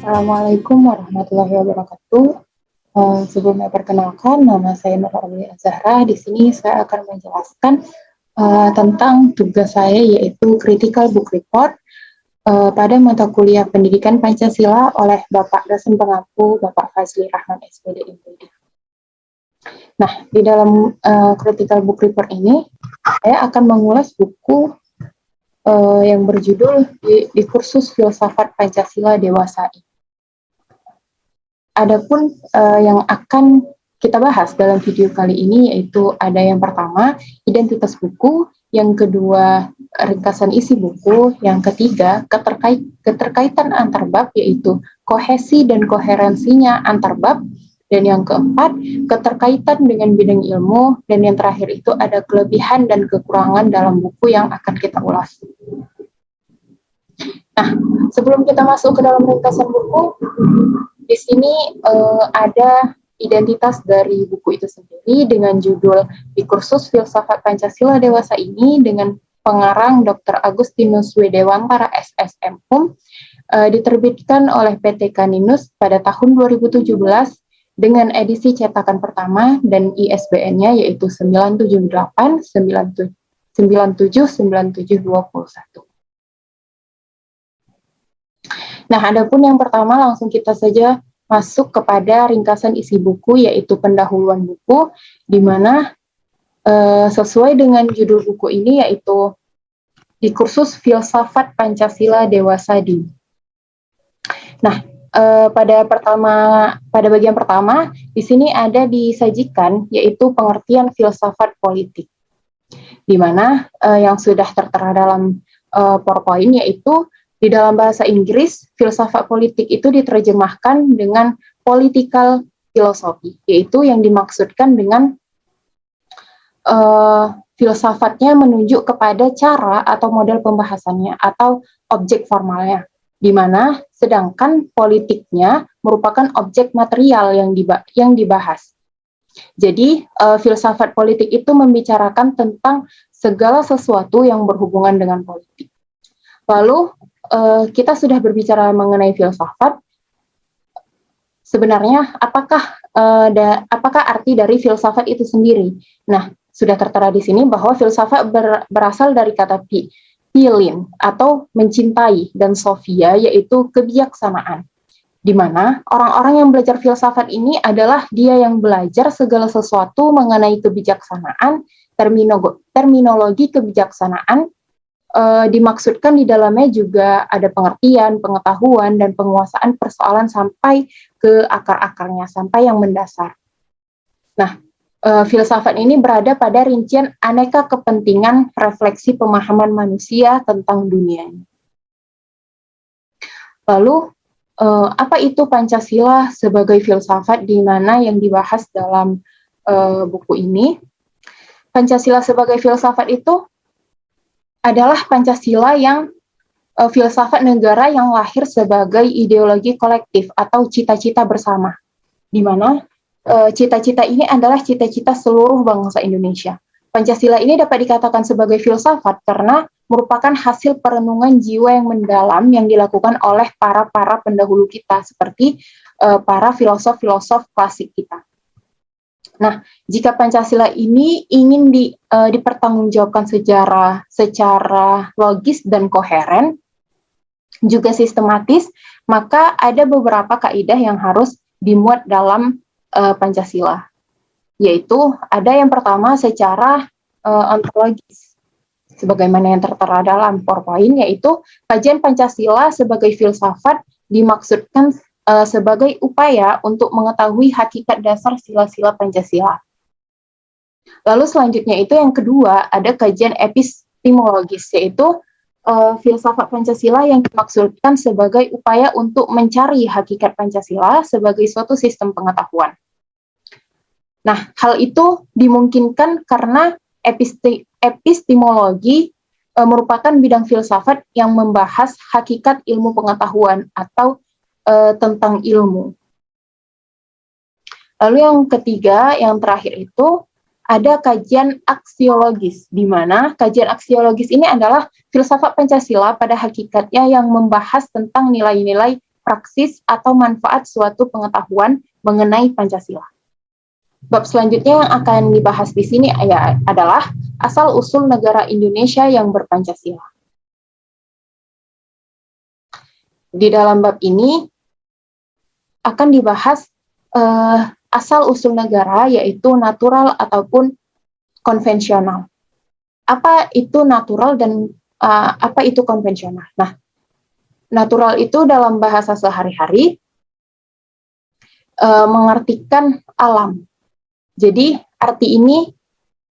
Assalamualaikum warahmatullahi wabarakatuh. Sebelumnya perkenalkan, nama saya Nur Aulia Zahra. Di sini saya akan menjelaskan tentang tugas saya, yaitu Critical Book Report pada mata kuliah Pendidikan Pancasila oleh Bapak dosen pengampu Bapak Fazli Rahman SPD MPD. Nah, di dalam Critical Book Report ini, saya akan mengulas buku yang berjudul di kursus Filsafat Pancasila Dewasa ini. Adapun yang akan kita bahas dalam video kali ini yaitu ada yang pertama, identitas buku, yang kedua, ringkasan isi buku, yang ketiga, keterkaitan antar bab yaitu kohesi dan koherensinya antar bab, dan yang keempat, keterkaitan dengan bidang ilmu, dan yang terakhir itu ada kelebihan dan kekurangan dalam buku yang akan kita ulas. Nah, sebelum kita masuk ke dalam ringkasan buku, di sini ada identitas dari buku itu sendiri dengan judul Di Kursus Filsafat Pancasila Dewasa ini dengan pengarang Dr. Agustinus W. Dewantara SSM Hum, diterbitkan oleh PT Kaninus pada tahun 2017 dengan edisi cetakan pertama dan ISBN-nya yaitu 978979721. Nah, adapun yang pertama langsung kita saja masuk kepada ringkasan isi buku yaitu pendahuluan buku, di mana sesuai dengan judul buku ini yaitu Di Kursus Filsafat Pancasila Dewasa Dini. Nah, pada bagian pertama di sini ada disajikan yaitu pengertian filsafat politik, di mana yang sudah tertera dalam PowerPoint yaitu di dalam bahasa Inggris, filsafat politik itu diterjemahkan dengan political philosophy, yaitu yang dimaksudkan dengan filsafatnya menunjuk kepada cara atau model pembahasannya atau objek formalnya, di mana sedangkan politiknya merupakan objek material yang dibahas. Jadi, filsafat politik itu membicarakan tentang segala sesuatu yang berhubungan dengan politik. Lalu, kita sudah berbicara mengenai filsafat. Sebenarnya, apakah arti dari filsafat itu sendiri? Nah, sudah tertera di sini bahwa filsafat berasal dari kata philin atau mencintai dan sophia yaitu kebijaksanaan. Di mana orang-orang yang belajar filsafat ini adalah dia yang belajar segala sesuatu mengenai kebijaksanaan, terminologi kebijaksanaan. Dimaksudkan di dalamnya juga ada pengertian, pengetahuan, dan penguasaan persoalan sampai ke akar-akarnya, sampai yang mendasar. Nah, filsafat ini berada pada rincian aneka kepentingan refleksi pemahaman manusia tentang dunianya. Lalu, apa itu Pancasila sebagai filsafat di mana yang dibahas dalam buku ini? Pancasila sebagai filsafat itu adalah Pancasila yang filsafat negara yang lahir sebagai ideologi kolektif atau cita-cita bersama, di mana cita-cita ini adalah cita-cita seluruh bangsa Indonesia. Pancasila ini dapat dikatakan sebagai filsafat karena merupakan hasil perenungan jiwa yang mendalam yang dilakukan oleh para pendahulu kita, seperti para filosof-filosof klasik kita. Nah, jika Pancasila ini ingin dipertanggungjawabkan secara logis dan koheren, juga sistematis, maka ada beberapa kaidah yang harus dimuat dalam Pancasila. Yaitu, ada yang pertama secara ontologis, sebagaimana yang tertera dalam PowerPoint, yaitu kajian Pancasila sebagai filsafat dimaksudkan sebagai upaya untuk mengetahui hakikat dasar sila-sila Pancasila. Lalu selanjutnya itu yang kedua, ada kajian epistemologis, yaitu filsafat Pancasila yang dimaksudkan sebagai upaya untuk mencari hakikat Pancasila sebagai suatu sistem pengetahuan. Nah, hal itu dimungkinkan karena epistemologi merupakan bidang filsafat yang membahas hakikat ilmu pengetahuan atau tentang ilmu. Lalu yang ketiga, yang terakhir itu ada kajian aksiologis, di mana kajian aksiologis ini adalah filsafat Pancasila pada hakikatnya yang membahas tentang nilai-nilai praksis, atau manfaat suatu pengetahuan mengenai Pancasila. Bab selanjutnya yang akan dibahas di sini adalah asal-usul negara Indonesia yang berpancasila. Di dalam bab ini akan dibahas asal-usul negara, yaitu natural ataupun konvensional. Apa itu natural dan apa itu konvensional? Nah, natural itu dalam bahasa sehari-hari mengartikan alam. Jadi arti ini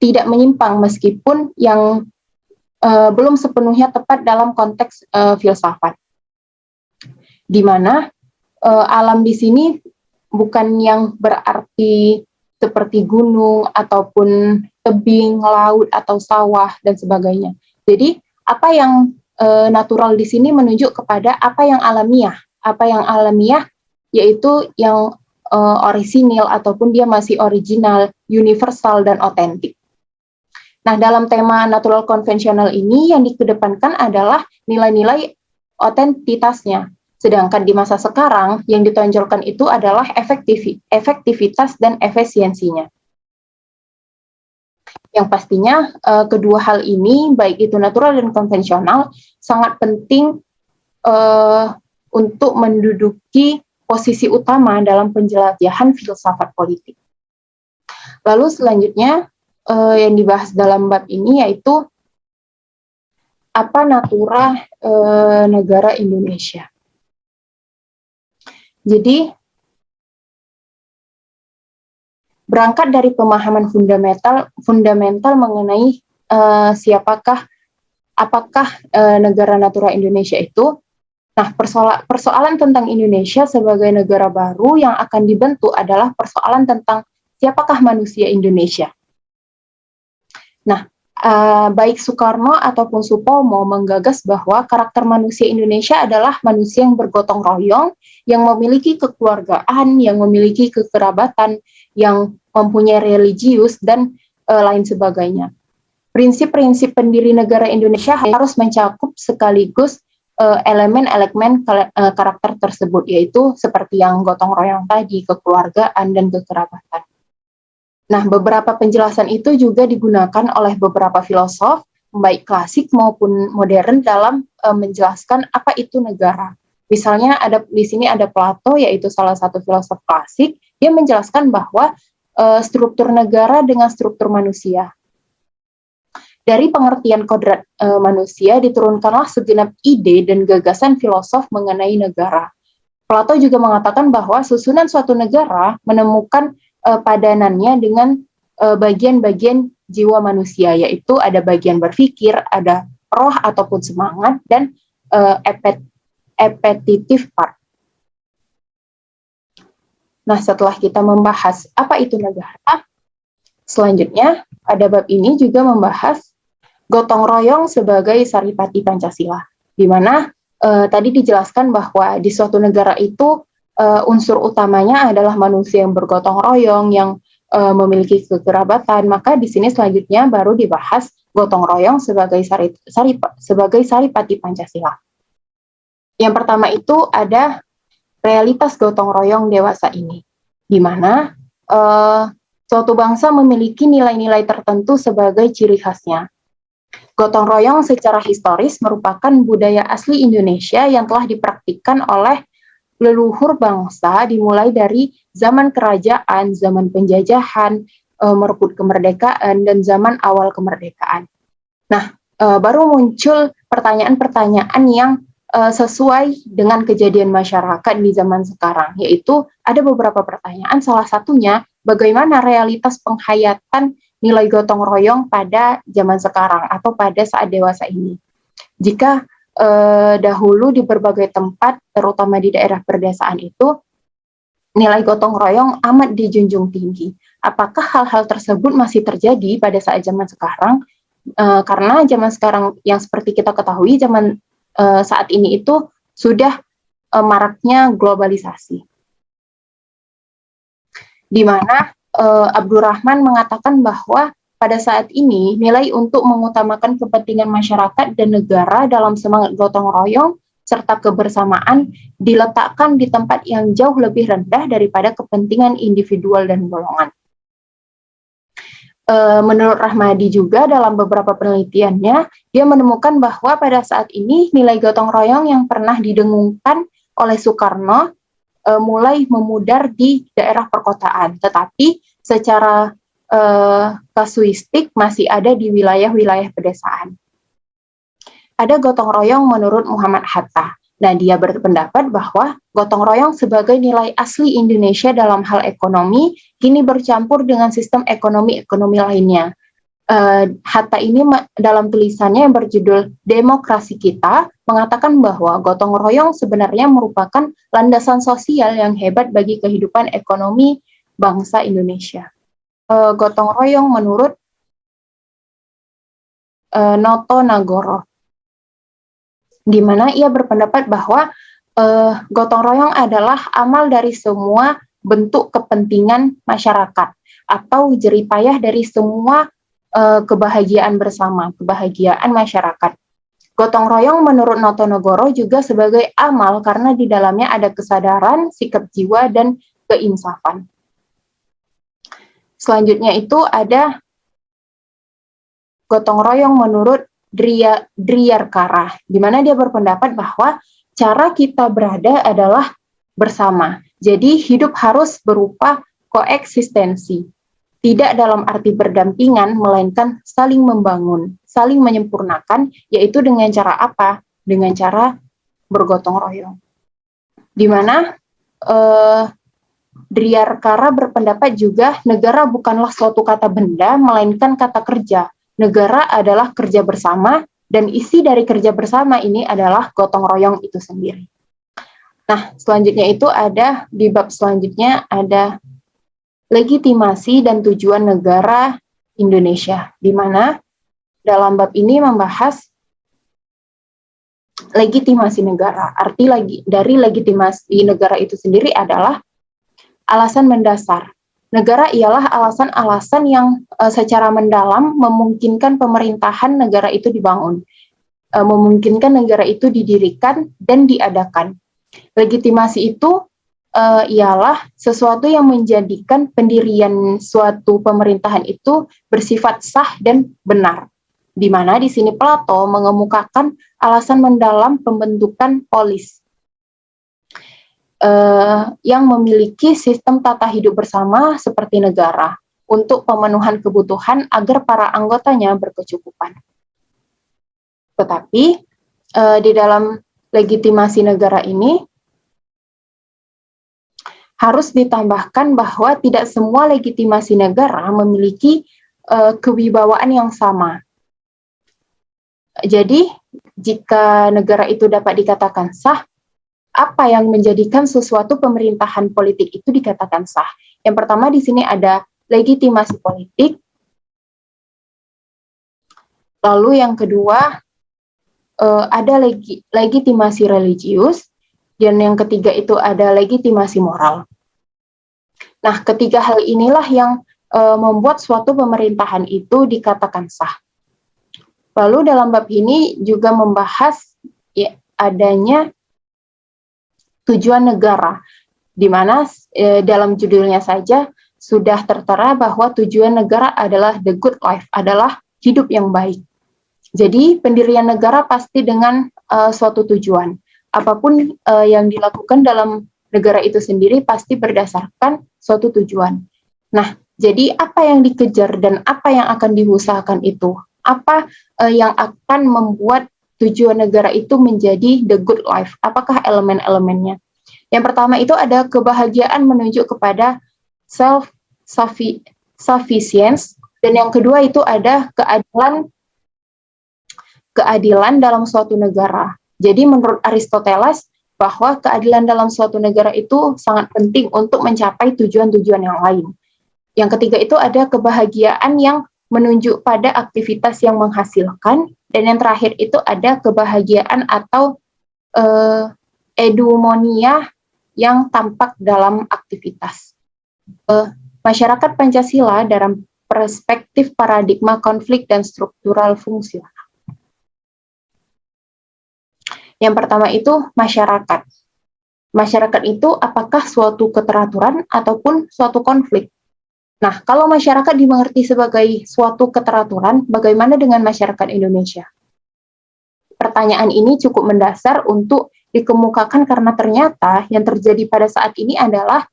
tidak menyimpang meskipun yang belum sepenuhnya tepat dalam konteks filsafat. Di mana alam di sini bukan yang berarti seperti gunung ataupun tebing, laut atau sawah dan sebagainya. Jadi apa yang natural di sini menunjuk kepada apa yang alamiah. Apa yang alamiah yaitu yang orisinil ataupun dia masih original, universal dan otentik. Nah, dalam tema natural konvensional ini yang dikedepankan adalah nilai-nilai otentitasnya. Sedangkan di masa sekarang yang ditonjolkan itu adalah efektivitas dan efisiensinya. Yang pastinya kedua hal ini, baik itu natural dan konvensional, sangat penting untuk menduduki posisi utama dalam penjelajahan filsafat politik. Lalu selanjutnya yang dibahas dalam bab ini yaitu apa natura negara Indonesia. Jadi berangkat dari pemahaman fundamental mengenai apakah negara natura Indonesia itu. Nah, persoalan tentang Indonesia sebagai negara baru yang akan dibentuk adalah persoalan tentang siapakah manusia Indonesia. Nah, baik Soekarno ataupun Supomo menggagas bahwa karakter manusia Indonesia adalah manusia yang bergotong royong, yang memiliki kekeluargaan, yang memiliki kekerabatan, yang mempunyai religius, dan lain sebagainya. Prinsip-prinsip pendiri negara Indonesia harus mencakup sekaligus elemen-elemen karakter tersebut, yaitu seperti yang gotong royong tadi, kekeluargaan, dan kekerabatan. Nah, beberapa penjelasan itu juga digunakan oleh beberapa filosof, baik klasik maupun modern dalam menjelaskan apa itu negara. Misalnya di sini ada Plato, yaitu salah satu filosof klasik, dia menjelaskan bahwa struktur negara dengan struktur manusia. Dari pengertian kodrat manusia diturunkanlah segenap ide dan gagasan filosof mengenai negara. Plato juga mengatakan bahwa susunan suatu negara menemukan padanannya dengan bagian-bagian jiwa manusia, yaitu ada bagian berpikir, ada roh ataupun semangat, dan appetitive part. Nah, setelah kita membahas apa itu negara, selanjutnya pada bab ini juga membahas gotong royong sebagai saripati Pancasila, di mana tadi dijelaskan bahwa di suatu negara itu unsur utamanya adalah manusia yang bergotong royong, yang memiliki kekerabatan. Maka di sini selanjutnya baru dibahas gotong royong sebagai saripati Pancasila. Yang pertama itu ada realitas gotong royong dewasa ini, di mana suatu bangsa memiliki nilai-nilai tertentu sebagai ciri khasnya. Gotong royong secara historis merupakan budaya asli Indonesia yang telah dipraktikkan oleh leluhur bangsa dimulai dari zaman kerajaan, zaman penjajahan, merebut kemerdekaan, dan zaman awal kemerdekaan. Nah, baru muncul pertanyaan-pertanyaan yang sesuai dengan kejadian masyarakat di zaman sekarang, yaitu ada beberapa pertanyaan, salah satunya bagaimana realitas penghayatan nilai gotong royong pada zaman sekarang atau pada saat dewasa ini. Jika dahulu di berbagai tempat, terutama di daerah perdesaan itu, nilai gotong royong amat dijunjung tinggi. Apakah hal-hal tersebut masih terjadi pada saat zaman sekarang? Karena zaman sekarang yang seperti kita ketahui, zaman saat ini itu sudah maraknya globalisasi. Di mana Abdurrahman mengatakan bahwa pada saat ini nilai untuk mengutamakan kepentingan masyarakat dan negara dalam semangat gotong royong serta kebersamaan diletakkan di tempat yang jauh lebih rendah daripada kepentingan individual dan golongan. Menurut Rahmadi juga dalam beberapa penelitiannya, dia menemukan bahwa pada saat ini nilai gotong royong yang pernah didengungkan oleh Soekarno mulai memudar di daerah perkotaan, tetapi secara kasuistik masih ada di wilayah-wilayah pedesaan. Ada gotong royong menurut Muhammad Hatta. Nah, dia berpendapat bahwa gotong royong sebagai nilai asli Indonesia dalam hal ekonomi kini bercampur dengan sistem ekonomi lainnya. Hatta ini dalam tulisannya yang berjudul Demokrasi Kita mengatakan bahwa gotong royong sebenarnya merupakan landasan sosial yang hebat bagi kehidupan ekonomi bangsa Indonesia. Gotong royong menurut Noto Nagoro, di mana ia berpendapat bahwa gotong royong adalah amal dari semua bentuk kepentingan masyarakat atau jeripayah dari semua kebahagiaan bersama, kebahagiaan masyarakat. Gotong royong menurut Noto Nagoro juga sebagai amal karena di dalamnya ada kesadaran, sikap jiwa, dan keinsafan. Selanjutnya itu ada gotong royong menurut Driyarkara, di mana dia berpendapat bahwa cara kita berada adalah bersama. Jadi hidup harus berupa koeksistensi, tidak dalam arti berdampingan, melainkan saling membangun, saling menyempurnakan, yaitu dengan cara apa? Dengan cara bergotong royong. Di mana Driyarkara berpendapat juga negara bukanlah suatu kata benda, melainkan kata kerja. Negara adalah kerja bersama, dan isi dari kerja bersama ini adalah gotong royong itu sendiri. Nah, selanjutnya itu ada, di bab selanjutnya ada legitimasi dan tujuan negara Indonesia, di mana dalam bab ini membahas legitimasi negara. Arti dari legitimasi negara itu sendiri adalah alasan mendasar. Negara ialah alasan-alasan yang secara mendalam memungkinkan pemerintahan negara itu dibangun, memungkinkan negara itu didirikan dan diadakan. Legitimasi itu ialah sesuatu yang menjadikan pendirian suatu pemerintahan itu bersifat sah dan benar. Di mana di sini Plato mengemukakan alasan mendalam pembentukan polis yang memiliki sistem tata hidup bersama seperti negara untuk pemenuhan kebutuhan agar para anggotanya berkecukupan. Tetapi di dalam legitimasi negara ini harus ditambahkan bahwa tidak semua legitimasi negara memiliki kewibawaan yang sama. Jadi, jika negara itu dapat dikatakan sah, apa yang menjadikan sesuatu pemerintahan politik itu dikatakan sah? Yang pertama di sini ada legitimasi politik, lalu yang kedua ada legitimasi religius, dan yang ketiga itu ada legitimasi moral. Nah, ketiga hal inilah yang membuat suatu pemerintahan itu dikatakan sah. Lalu dalam bab ini juga membahas adanya tujuan negara, di mana dalam judulnya saja sudah tertera bahwa tujuan negara adalah the good life, adalah hidup yang baik. Jadi pendirian negara pasti dengan suatu tujuan. Apapun yang dilakukan dalam negara itu sendiri pasti berdasarkan suatu tujuan. Nah, jadi apa yang dikejar dan apa yang akan diusahakan itu? Apa yang akan membuat tujuan negara itu menjadi the good life? Apakah elemen-elemennya? Yang pertama itu ada kebahagiaan menuju kepada self-sufficiency, dan yang kedua itu ada keadilan dalam suatu negara. Jadi menurut Aristoteles bahwa keadilan dalam suatu negara itu sangat penting untuk mencapai tujuan-tujuan yang lain. Yang ketiga itu ada kebahagiaan yang menunjuk pada aktivitas yang menghasilkan, dan yang terakhir itu ada kebahagiaan atau eudaimonia yang tampak dalam aktivitas. Masyarakat Pancasila dalam perspektif paradigma konflik dan struktural fungsional. Yang pertama itu masyarakat. Masyarakat itu apakah suatu keteraturan ataupun suatu konflik? Nah, kalau masyarakat dimengerti sebagai suatu keteraturan, bagaimana dengan masyarakat Indonesia? Pertanyaan ini cukup mendasar untuk dikemukakan karena ternyata yang terjadi pada saat ini adalah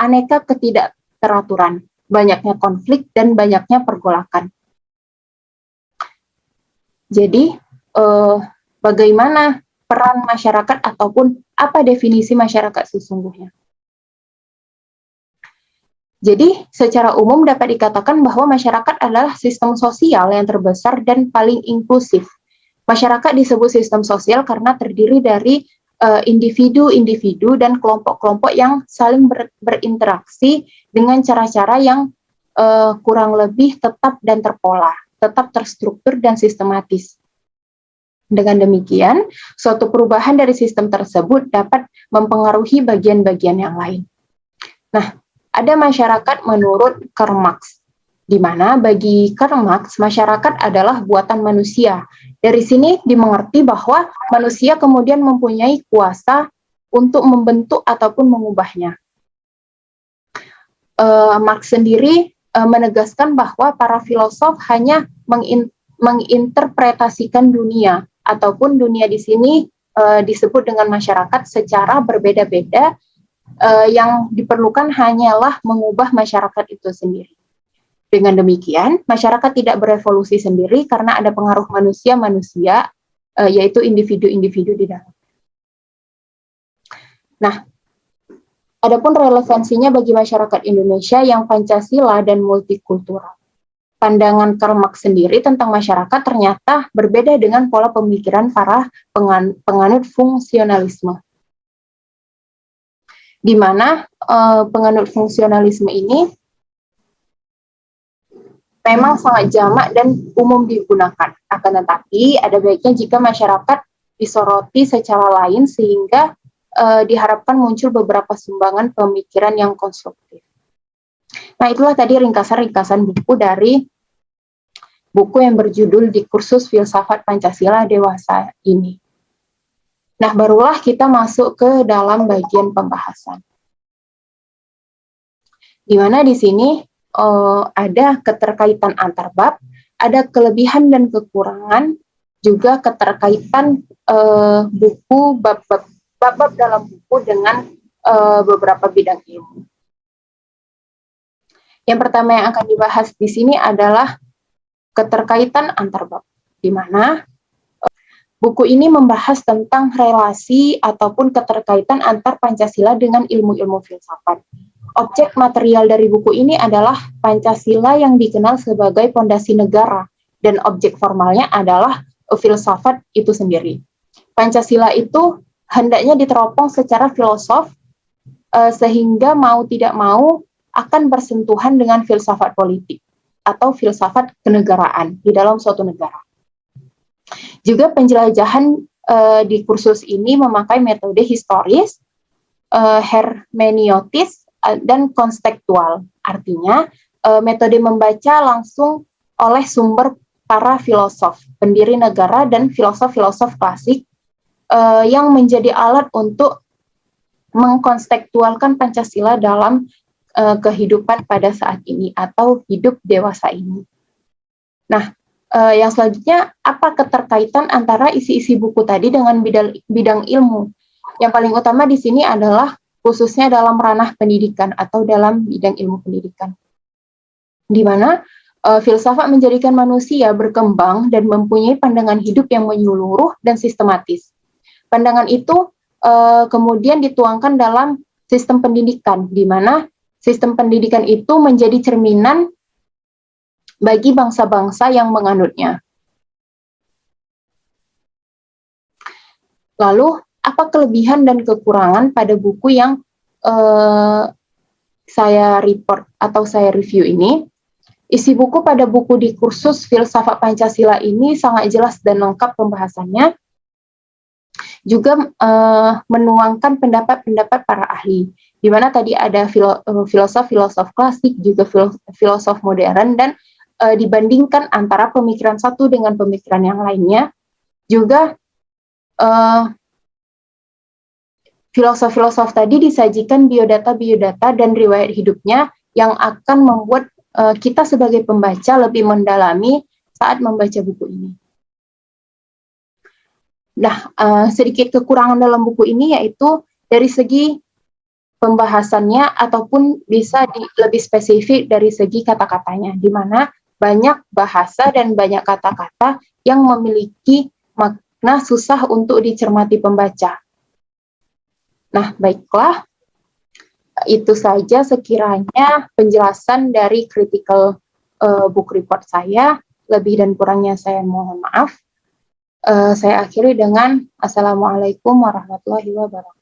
aneka ketidakteraturan, banyaknya konflik dan banyaknya pergolakan. Jadi, bagaimana peran masyarakat ataupun apa definisi masyarakat sesungguhnya? Jadi, secara umum dapat dikatakan bahwa masyarakat adalah sistem sosial yang terbesar dan paling inklusif. Masyarakat disebut sistem sosial karena terdiri dari individu-individu dan kelompok-kelompok yang saling berinteraksi dengan cara-cara yang kurang lebih tetap dan terpola, tetap terstruktur dan sistematis. Dengan demikian, suatu perubahan dari sistem tersebut dapat mempengaruhi bagian-bagian yang lain. Nah, ada masyarakat menurut Karl Marx, di mana bagi Karl Marx, masyarakat adalah buatan manusia. Dari sini dimengerti bahwa manusia kemudian mempunyai kuasa untuk membentuk ataupun mengubahnya. Marx sendiri menegaskan bahwa para filosof hanya menginterpretasikan dunia, ataupun dunia di sini disebut dengan masyarakat secara berbeda-beda, yang diperlukan hanyalah mengubah masyarakat itu sendiri. Dengan demikian, masyarakat tidak berevolusi sendiri karena ada pengaruh manusia-manusia, yaitu individu-individu di dalam. Nah, adapun relevansinya bagi masyarakat Indonesia yang Pancasila dan multikultural. Pandangan Karl Marx sendiri tentang masyarakat ternyata berbeda dengan pola pemikiran para penganut fungsionalisme, di mana penganut fungsionalisme ini memang sangat jamak dan umum digunakan. Akan tetapi, ada baiknya jika masyarakat disoroti secara lain sehingga diharapkan muncul beberapa sumbangan pemikiran yang konstruktif. Nah, itulah tadi ringkasan-ringkasan buku dari buku yang berjudul Diskursus Filsafat Pancasila Dewasa ini. Nah, barulah kita masuk ke dalam bagian pembahasan. Di mana di sini ada keterkaitan antar bab, ada kelebihan dan kekurangan, juga keterkaitan buku bab-bab dalam buku dengan beberapa bidang ilmu. Yang pertama yang akan dibahas di sini adalah keterkaitan antar bab, di mana buku ini membahas tentang relasi ataupun keterkaitan antar Pancasila dengan ilmu-ilmu filsafat. Objek material dari buku ini adalah Pancasila yang dikenal sebagai pondasi negara, dan objek formalnya adalah filsafat itu sendiri. Pancasila itu hendaknya diteropong secara filosof, sehingga mau tidak mau akan bersentuhan dengan filsafat politik atau filsafat kenegaraan di dalam suatu negara. Juga penjelajahan di kursus ini memakai metode historis, hermeneutis, dan konstekstual. Artinya, metode membaca langsung oleh sumber para filosof, pendiri negara dan filosof-filosof klasik yang menjadi alat untuk mengkonstekstualkan Pancasila dalam kehidupan pada saat ini atau hidup dewasa ini. Nah, yang selanjutnya, apa keterkaitan antara isi-isi buku tadi dengan bidang ilmu? Yang paling utama di sini adalah khususnya dalam ranah pendidikan atau dalam bidang ilmu pendidikan, di mana filsafat menjadikan manusia berkembang dan mempunyai pandangan hidup yang menyeluruh dan sistematis. Pandangan itu kemudian dituangkan dalam sistem pendidikan, di mana sistem pendidikan itu menjadi cerminan bagi bangsa-bangsa yang menganutnya. Lalu, apa kelebihan dan kekurangan pada buku yang saya report atau saya review ini? Isi buku pada buku di kursus Filsafat Pancasila ini sangat jelas dan lengkap pembahasannya. Juga menuangkan pendapat-pendapat para ahli, di mana tadi ada filosof-filosof klasik, juga filosof modern, dan dibandingkan antara pemikiran satu dengan pemikiran yang lainnya. Juga Filosof-filosof tadi disajikan biodata-biodata dan riwayat hidupnya yang akan membuat kita sebagai pembaca lebih mendalami saat membaca buku ini. Nah, sedikit kekurangan dalam buku ini yaitu dari segi pembahasannya ataupun bisa lebih spesifik dari segi kata-katanya, di mana banyak bahasa dan banyak kata-kata yang memiliki makna susah untuk dicermati pembaca. Nah, baiklah, itu saja sekiranya penjelasan dari critical book report saya. Lebih dan kurangnya saya mohon maaf. Saya akhiri dengan Assalamualaikum warahmatullahi wabarakatuh.